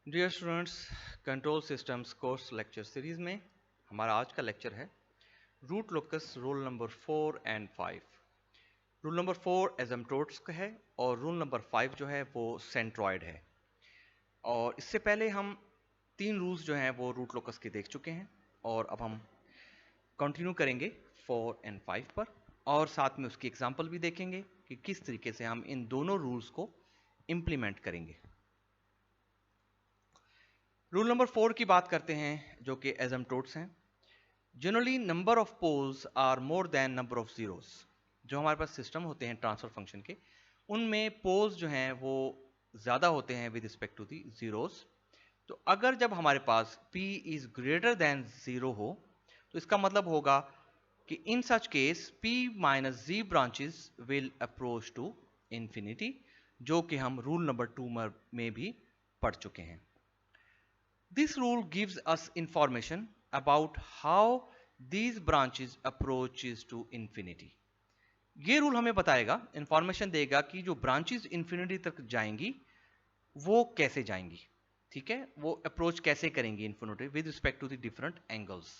Dear students, control systems course lecture series में हमारा आज का लेक्चर है रूट लोकस रूल नंबर 4 और 5। रूल नंबर 4 एजम्प्टोट्स का है और रूल नंबर 5 जो है वो सेंट्रॉयड है। और इससे पहले हम 3 रूल्स जो हैं वो रूट लोकस के देख चुके हैं और अब हम कंटिन्यू करेंगे 4 और 5 पर, और साथ में उसकी एग्जांपल भी देखेंगे कि किस तरीके से हम इन दोनों रूल्स को इम्प्लीमेंट करेंगे। रूल नंबर 4 की बात करते हैं जो कि एजम्प्टोट्स हैं। Generally number of poles are more than number of zeros. जो हमारे पास सिस्टम होते हैं ट्रांसफर फंक्शन के, उनमें पोल्स जो हैं वो ज़्यादा होते हैं with respect to the zeros. तो अगर जब हमारे पास p इज ग्रेटर देन 0 हो तो इसका मतलब होगा कि in such case p minus z branches will approach to infinity, जो कि हम रूल नंबर 2 में भी पढ़ चुके हैं। This rule gives us information about how these branches approaches to infinity. ये रूल हमें बताएगा, इंफॉर्मेशन देगा कि जो ब्रांचेस इंफिनिटी तक जाएंगी वो कैसे जाएंगी, ठीक है, वो अप्रोच कैसे करेंगी infinity with respect to the different angles.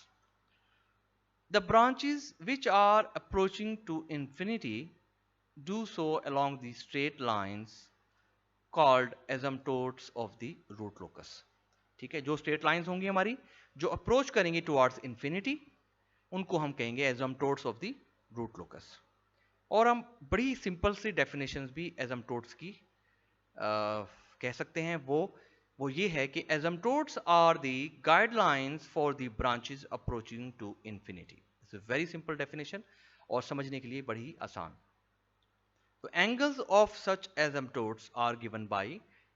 The branches which are approaching to infinity do so along the straight lines called asymptotes of the root locus। ठीक है, जो स्ट्रेट लाइंस होंगी हमारी जो अप्रोच करेंगे टुवर्ड्स इंफिनिटी, उनको हम कहेंगे एजम्प्टोट्स ऑफ द रूट लोकस। और हम बड़ी सिंपल सी डेफिनेशंस भी एजम्प्टोट्स की कह सकते हैं। वो ये है कि asymptotes are the guidelines for the branches approaching to infinity. It's a very simple definition और समझने के लिए बड़ी आसान। तो angles of such asymptotes are given by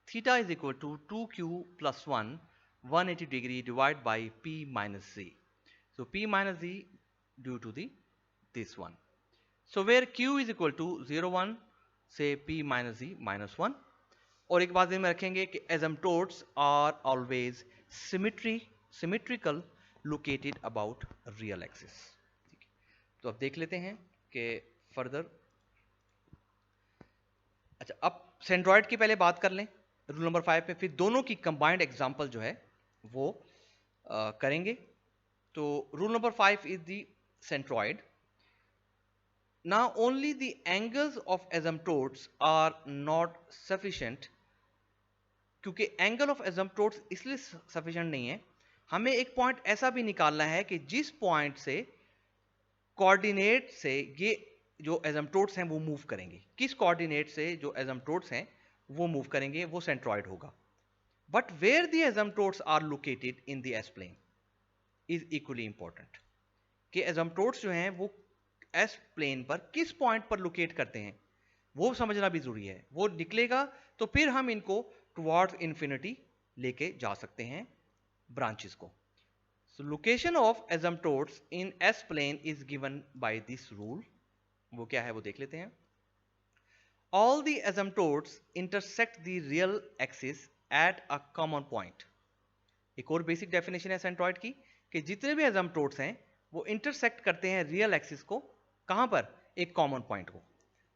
theta is equal to 2q plus 1 180 degree divided by p minus z. So p minus z due to the this one. So where q is equal to 0 1 say p minus z minus 1। और एक बात में रखेंगे कि asymptotes are always symmetrical located about real axis। तो अब देख लेते हैं कि फर्दर। अच्छा, अब सेंट्रॉइड की पहले बात कर लें रूल नंबर 5 में, फिर दोनों की कंबाइंड एग्जांपल जो है वो करेंगे। तो rule number 5 is the centroid. Now only the angles of asymptotes are not sufficient. क्योंकि एंगल ऑफ एसिम्प्टोट्स इसलिए सफिशिएंट नहीं है, हमें एक पॉइंट ऐसा भी निकालना है कि जिस पॉइंट से कोऑर्डिनेट से ये जो एसिम्प्टोट्स हैं वो मूव करेंगे। किस कोऑर्डिनेट से जो एसिम्प्टोट्स हैं वो मूव करेंगे वो सेंट्रॉइड होगा। But where the asymptotes are located in the S plane is equally important. कि एसिम्प्टोट्स जो हैं वो एस प्लेन पर किस पॉइंट पर लोकेट करते हैं वो समझना भी जरूरी है। वो निकलेगा तो फिर हम इनको टुवर्ड्स इंफिनिटी लेके जा सकते हैं ब्रांचेस को। So location of asymptotes in S plane is given by this rule। वो क्या है वो देख लेते हैं। All the asymptotes intersect the real axis at a common point। एक और बेसिक डेफिनेशन है सेंट्रॉइड की कि जितने भी एसिम्प्टोट्स हैं वो इंटरसेक्ट करते हैं रियल एक्सिस को, कहां पर, एक कॉमन पॉइंट को,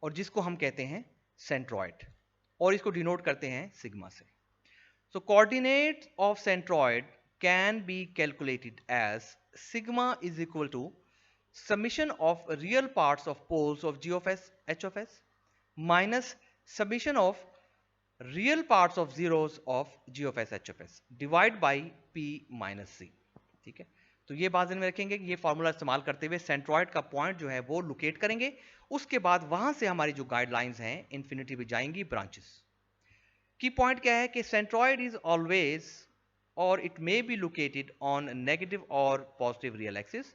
और जिसको हम कहते हैं सेंट्रॉइड, और इसको डिनोट करते हैं सिग्मा से। So coordinates of centroid can be calculated as sigma is equal to summation of real parts of poles of g of s h of s minus summation of real parts of zeros of g of s h of s divide by p minus c। ठीक है, तो ये बात ध्यान में रखेंगे कि ये फॉर्मूला इस्तेमाल करते हुए सेंट्रॉइड का पॉइंट जो है वो लोकेट करेंगे। उसके बाद वहां से हमारी जो गाइडलाइंस हैं इंफिनिटी पे जाएंगी ब्रांचेस। की पॉइंट क्या है कि सेंट्रॉइड इज ऑलवेज और it may be located on negative और positive real axis.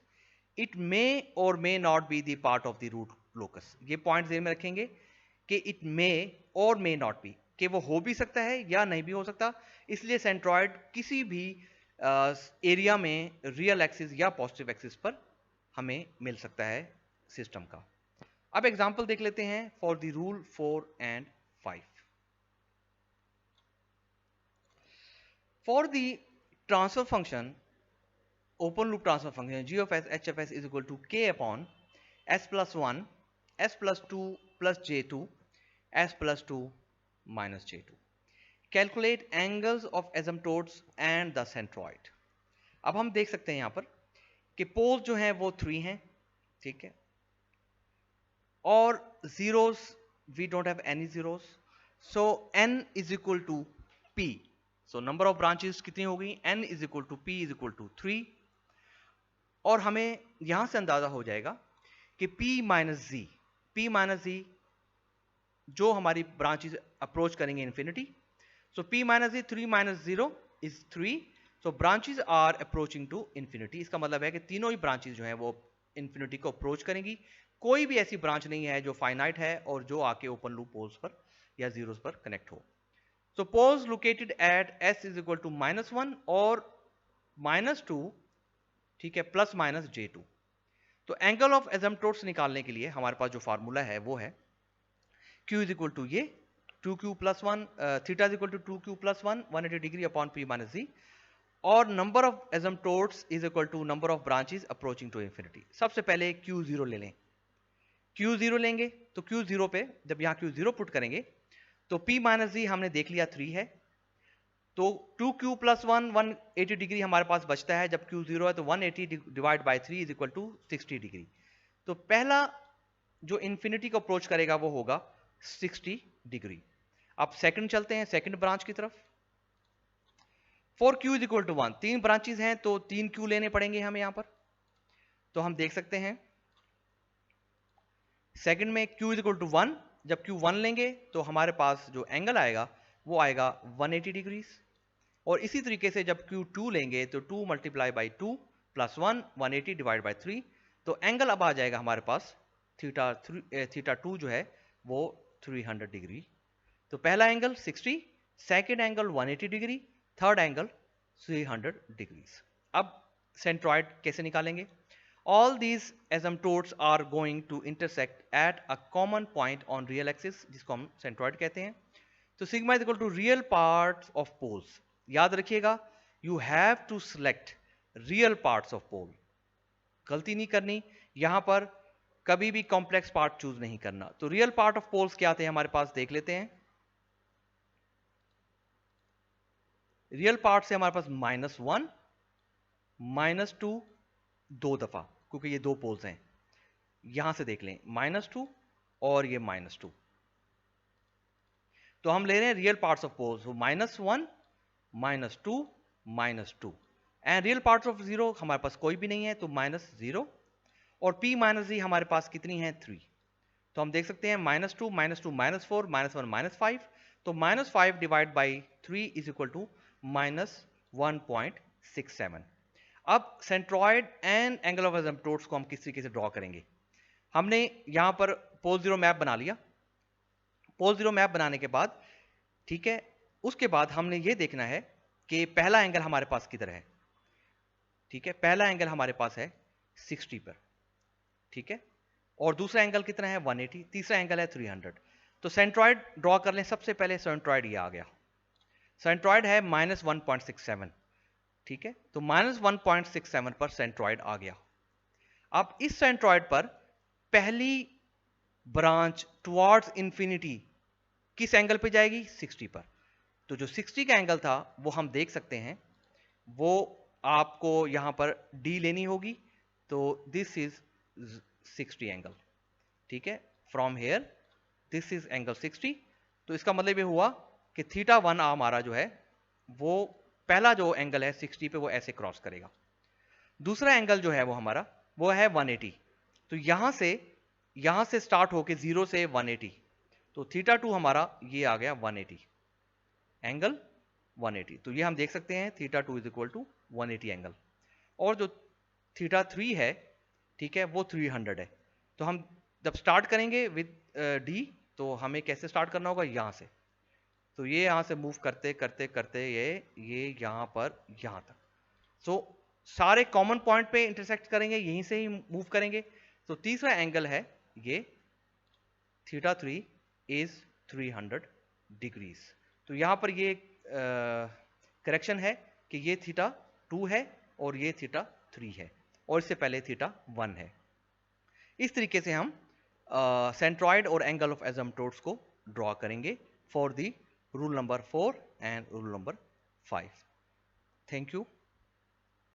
It may और may not be the part of the root locus. ये पॉइंट ध्यान में रखेंगे कि इट मे और मे नॉट बी, कि वो हो भी सकता है या नहीं भी हो सकता। इसलिए सेंट्रॉइड किसी भी एरिया में रियल एक्सिस या पॉजिटिव एक्सिस पर हमें मिल सकता है सिस्टम का। अब एग्जांपल देख लेते हैं for the rule 4 and 5। For the transfer function, open loop transfer function g of s h of s is equal to k upon s plus 1 s plus 2 plus j2 s plus 2 minus j2। Calculate angles of asymptotes and the centroid. अब हम देख सकते हैं यहां पर कि poles जो हैं वो 3 हैं, ठीक है, और zeros we don't have any zeros, so n is equal to p, so number of branches कितनी हो गई, n is equal to p is equal to 3, और हमें यहां से अंदाजा हो जाएगा कि p माइनस जी जो हमारी ब्रांचेस अप्रोच करेंगे infinity, so p minus Z 3 minus 0 is 3, so branches are approaching to infinity. इसका मतलब है कि तीनों ही ब्रांचेस जो हैं वो इन्फिनिटी को अप्रोच करेंगी, कोई भी ऐसी ब्रांच नहीं है जो फाइनाइट है और जो आके ओपन लूप पोल्स पर या जीरोस पर कनेक्ट हो। So poles located at s is equal to -1 और -2, ठीक है, प्लस माइनस J2। तो एंगल ऑफ एसिम्पटोट्स निकालने के लिए हमारे पास जो फार्मूला है वो है Q इज इक्वल टू ये 2Q plus 1, theta is equal to 2Q plus 1 180 degree upon P minus G, और number of asymptotes is equal to number of branches approaching to infinity. सबसे पहले Q0 ले लें, Q0 लेंगे तो Q0 पे जब यहां Q0 पुट करेंगे तो P माइनस जी हमने देख लिया 3 है, तो 2Q प्लस 1 180 डिग्री हमारे पास बचता है, जब Q0 है तो 180 divide by 3 is equal to 60 degree. तो पहला जो इंफिनिटी को अप्रोच करेगा वो होगा 60 डिग्री। अब सेकंड चलते हैं, सेकंड ब्रांच की तरफ। For Q is equal to 1, 3 branches हैं तो 3 Q लेने पड़ेंगे हमें यहां पर। तो हम देख सकते हैं सेकंड में Q इज इक्वल टू 1, जब Q1 लेंगे तो हमारे पास जो एंगल आएगा वो आएगा 180 डिग्रीज, और इसी तरीके से जब Q2 लेंगे तो 2 multiply by 2 plus 1 180 divide by 3, तो एंगल अब आ जाएगा हमारे पास थीटा 2 जो है वो 300 डिग्री। तो पहला angle 60, second angle 180 degree, third angle 300 degrees. अब सेंट्रॉइड कैसे निकालेंगे? All these asymptotes are going to intersect at a common point on real axis, जिसको हम सेंट्रॉइड कहते हैं। तो sigma is equal to real parts of poles. याद रखिएगा, you have to select real parts of pole, गलती नहीं करनी यहां पर, कभी भी कॉम्प्लेक्स पार्ट चूज नहीं करना। तो रियल पार्ट ऑफ पोल्स क्या थे हमारे पास, देख लेते हैं। रियल पार्ट से हमारे पास -1 -2 दो दफा, क्योंकि ये दो पोल्स हैं, यहां से देख लें -2 और ये -2, तो हम ले रहे हैं real parts of poles, -1 -2 -2, and real parts of zero हमारे पास कोई भी नहीं है तो -0, और P माइनस जी हमारे पास कितनी है 3, तो हम देख सकते हैं -2 -2 -4 -1 -5, तो -5 divide by 3 is equal to -1.67। अब centroid and angle of asymptotes को हम किस तरीके से ड्रॉ करेंगे? हमने यहां पर पोल जीरो मैप बना लिया। पोल जीरो मैप बनाने के बाद, ठीक है, उसके बाद हमने ये देखना है कि पहला एंगल हमारे पास किधर है। ठीक है, पहला एंगल हमारे पास है 60 पर, ठीक है, और दूसरा एंगल कितना है 180, तीसरा एंगल है 300। तो सेंट्रॉइड ड्रॉ कर लें। सबसे पहले सेंट्रॉइड ये आ गया, सेंट्रॉइड है -1.67, ठीक है, तो -1.67 पर सेंट्रॉइड आ गया। अब इस सेंट्रॉइड पर पहली ब्रांच टुवर्ड्स इंफिनिटी किस एंगल पे जाएगी, 60 पर। तो जो 60 का एंगल था वो हम देख सकते हैं, वो आपको यहां पर D लेनी होगी, तो दिस इज 60 एंगल, ठीक है, from here this is angle 60। तो इसका मतलब ये हुआ कि θ1 हमारा जो है वो पहला जो एंगल है 60 पे वो ऐसे क्रॉस करेगा। दूसरा एंगल जो है वो हमारा वो है 180, तो यहां से स्टार्ट होके 0 से 180, तो θ2 हमारा ये आ गया 180 एंगल 180। तो ये हम देख सकते हैं θ2 इज इक्वल टू 180 एंगल, और जो θ3 है, ठीक है, वो 300 है। तो हम जब स्टार्ट करेंगे विद D, तो हमें कैसे स्टार्ट करना होगा, यहां से, तो ये यहां से मूव करते करते करते ये यहां पर यहां तक, सो सारे कॉमन पॉइंट पे इंटरसेक्ट करेंगे, यहीं से ही मूव करेंगे। तो तीसरा एंगल है ये θ3 इज 300 डिग्रीज। तो यहां पर ये करेक्शन है कि ये θ2 है और ये θ3 है, और इससे पहले θ1 है। इस तरीके से हम सेंट्रॉइड और एंगल ऑफ एसिम्पटोट्स को ड्रॉ करेंगे for the rule number 4 and rule number 5. Thank you.